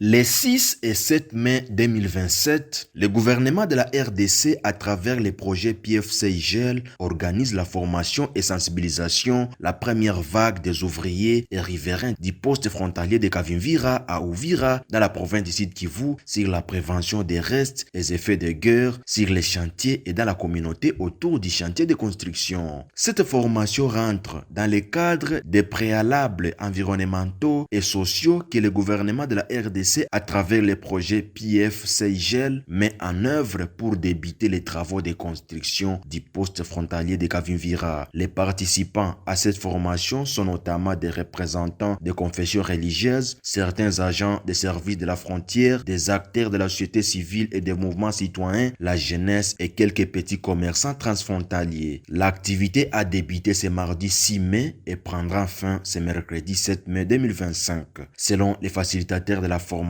Les 6 et 7 mai 2027, le gouvernement de la RDC, à travers les projets PF-CIGEL, organise la formation et sensibilisation, la première vague des ouvriers et riverains du poste frontalier de Kavimvira à Uvira, dans la province du Sud Kivu, sur la prévention des restes et effets de guerre sur les chantiers et dans la communauté autour du chantier de construction. Cette formation rentre dans le cadre des préalables environnementaux et sociaux que le gouvernement de la RDC à travers les projets PF-CIGEL met en œuvre pour débuter les travaux de construction du poste frontalier de Kavimvira. Les participants à cette formation sont notamment des représentants de confessions religieuses, certains agents des services de la frontière, des acteurs de la société civile et des mouvements citoyens, la jeunesse et quelques petits commerçants transfrontaliers. L'activité a débuté ce mardi 6 mai et prendra fin ce mercredi 7 mai 2025. Selon les facilitateurs de la formation,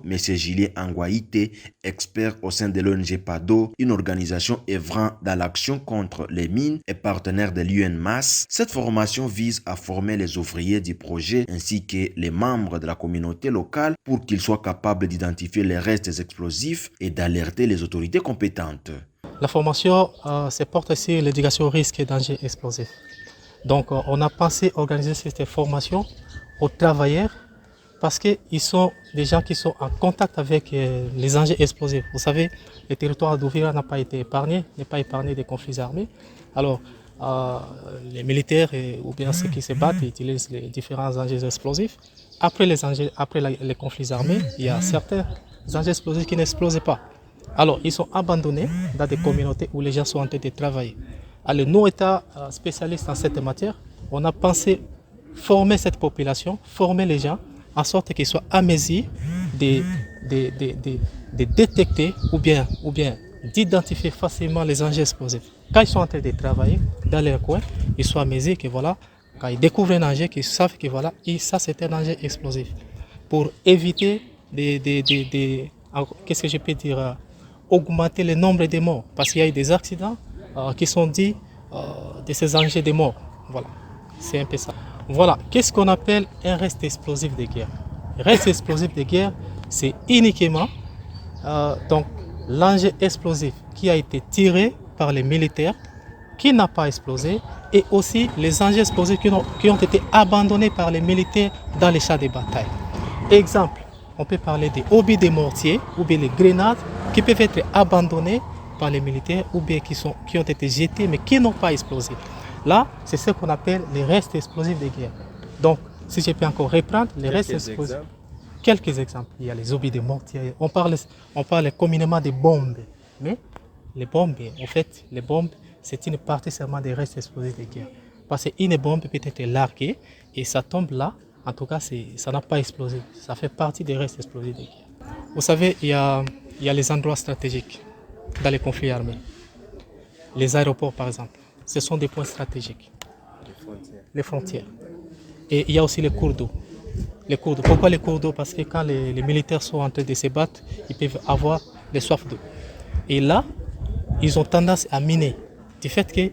M. Julien Angwaïté, expert au sein de l'ONG PADO, une organisation œuvrant dans l'action contre les mines et partenaire de l'UNMAS, cette formation vise à former les ouvriers du projet ainsi que les membres de la communauté locale pour qu'ils soient capables d'identifier les restes explosifs et d'alerter les autorités compétentes. La formation se porte sur l'éducation aux risques et dangers explosifs. Donc on a pensé organiser cette formation aux travailleurs parce qu'ils sont des gens qui sont en contact avec les engins explosifs. Vous savez, le territoire d'Uvira n'a pas été épargné, n'est pas épargné des conflits armés. Alors, les militaires ou bien ceux qui se battent utilisent les différents engins explosifs. Après les conflits armés, il y a certains engins explosifs qui n'explosent pas. Alors, ils sont abandonnés dans des communautés où les gens sont en train de travailler. Alors, nous, étant spécialistes en cette matière, on a pensé former cette population, former les gens, en sorte qu'ils soient à mesure de détecter ou bien d'identifier facilement les engins explosifs. Quand ils sont en train de travailler dans leur coin, ils soient à mesure que voilà, quand ils découvrent un engin, qu'ils savent que voilà, ça c'est un engin explosif. Pour éviter qu'est-ce que je peux dire, augmenter le nombre de morts. Parce qu'il y a eu des accidents qui sont dits de ces engins de morts. Voilà, c'est un peu ça. Voilà, qu'est-ce qu'on appelle un reste explosif de guerre? Reste explosif de guerre, c'est uniquement l'engin explosif qui a été tiré par les militaires, qui n'a pas explosé, et aussi les engins explosifs qui ont été abandonnés par les militaires dans les champs de bataille. Exemple, on peut parler des obus de mortier ou bien les grenades qui peuvent être abandonnés par les militaires ou bien qui ont été jetés mais qui n'ont pas explosé. Là, c'est ce qu'on appelle les restes explosifs de guerre. Donc, si je peux encore reprendre, les restes explosifs. Quelques exemples. Il y a les obus de mortier. On parle communément des bombes. Mais les bombes, en fait, les bombes, c'est une partie seulement des restes explosifs de guerre. Parce qu'une bombe peut être larguée et ça tombe là. En tout cas, ça n'a pas explosé. Ça fait partie des restes explosifs de guerre. Vous savez, il y a les endroits stratégiques dans les conflits armés. Les aéroports, par exemple. Ce sont des points stratégiques. Les frontières. Et il y a aussi les cours d'eau. Les cours d'eau. Pourquoi les cours d'eau? Parce que quand les militaires sont en train de se battre, ils peuvent avoir des soifs d'eau. Et là, ils ont tendance à miner. Du fait que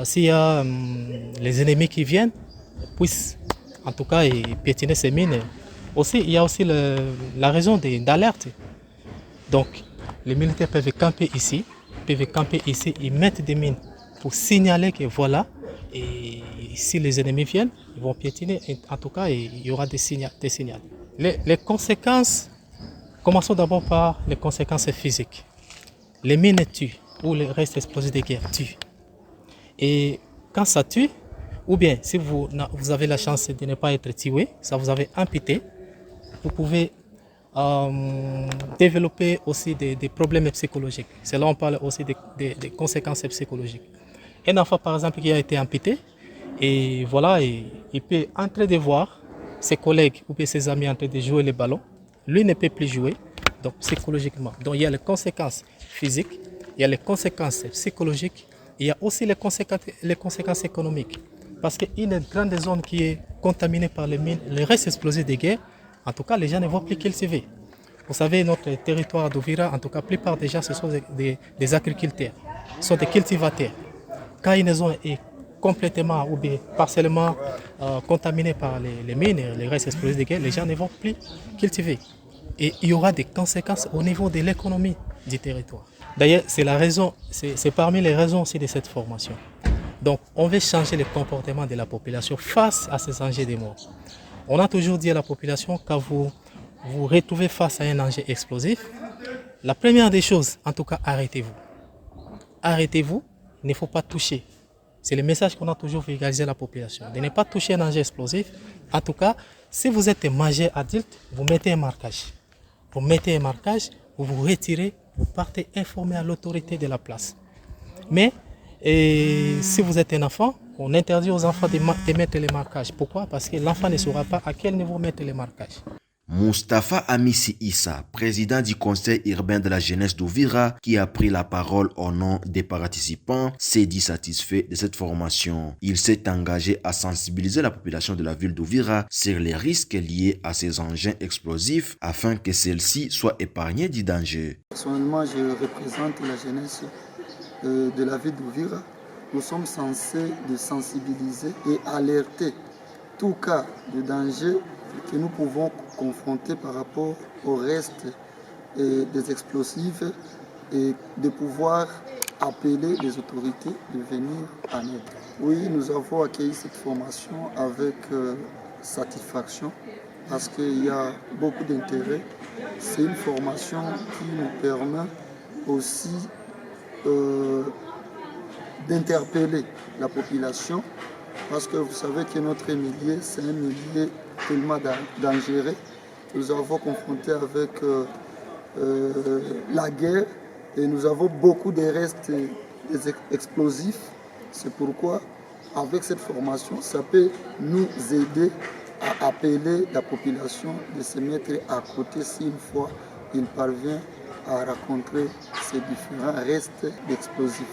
s'il y a les ennemis qui viennent, puissent en tout cas piétiner ces mines. Aussi, il y a aussi la raison d'alerte. Donc, les militaires peuvent camper ici, ils mettent des mines pour signaler que voilà, et si les ennemis viennent, ils vont piétiner. En tout cas, il y aura des signaux. Les conséquences, commençons d'abord par les conséquences physiques. Les mines tuent, ou les restes explosifs de guerre tuent. Et quand ça tue, ou bien si vous avez la chance de ne pas être tué, ça vous avez amputé, vous pouvez développer aussi des problèmes psychologiques. C'est là on parle aussi des conséquences psychologiques. Un enfant, par exemple, qui a été amputé, et voilà, il peut entrer de voir ses collègues ou bien ses amis en train de jouer le ballon. Lui ne peut plus jouer, donc psychologiquement. Donc il y a les conséquences physiques, il y a les conséquences psychologiques, il y a aussi les conséquences économiques. Parce qu'une grande zone qui est contaminée par les mines, les restes explosifs de guerre, en tout cas, les gens ne voient plus cultiver. Vous savez, notre territoire d'Uvira, en tout cas, la plupart des gens, ce sont des agriculteurs, ce sont des cultivateurs. quand une zone est complètement ou bien partiellement contaminée par les mines, les restes explosifs de guerre, les gens ne vont plus cultiver. Et il y aura des conséquences au niveau de l'économie du territoire. D'ailleurs, c'est parmi les raisons aussi de cette formation. Donc, on veut changer le comportement de la population face à ces enjeux de mort. On a toujours dit à la population, quand vous vous retrouvez face à un enjeu explosif, la première des choses, en tout cas, arrêtez-vous. Arrêtez-vous, il ne faut pas toucher. C'est le message qu'on a toujours vulgarisé à la population. De ne pas toucher un enjeu explosif. En tout cas, si vous êtes un majeur adulte, vous mettez un marquage. Vous mettez un marquage, vous vous retirez, vous partez informer à l'autorité de la place. Mais si vous êtes un enfant, on interdit aux enfants de mettre les marquages. Pourquoi? Parce que l'enfant ne saura pas à quel niveau mettre les marquages. Mustapha Amissi Issa, président du conseil urbain de la jeunesse d'Ouvira, qui a pris la parole au nom des participants, s'est dit satisfait de cette formation. Il s'est engagé à sensibiliser la population de la ville d'Ouvira sur les risques liés à ces engins explosifs afin que celle-ci soit épargnée du danger. Personnellement, je représente la jeunesse de la ville d'Ouvira. Nous sommes censés de sensibiliser et alerter tout cas de danger que nous pouvons confronter par rapport au reste des explosifs et de pouvoir appeler les autorités de venir en aide. Oui, nous avons accueilli cette formation avec satisfaction parce qu'il y a beaucoup d'intérêt. C'est une formation qui nous permet aussi d'interpeller la population parce que vous savez que notre milieu, c'est un milieu tellement dangereux. Nous avons confronté avec la guerre et nous avons beaucoup de restes explosifs. C'est pourquoi, avec cette formation, ça peut nous aider à appeler la population de se mettre à côté si une fois il parvient à rencontrer ces différents restes explosifs.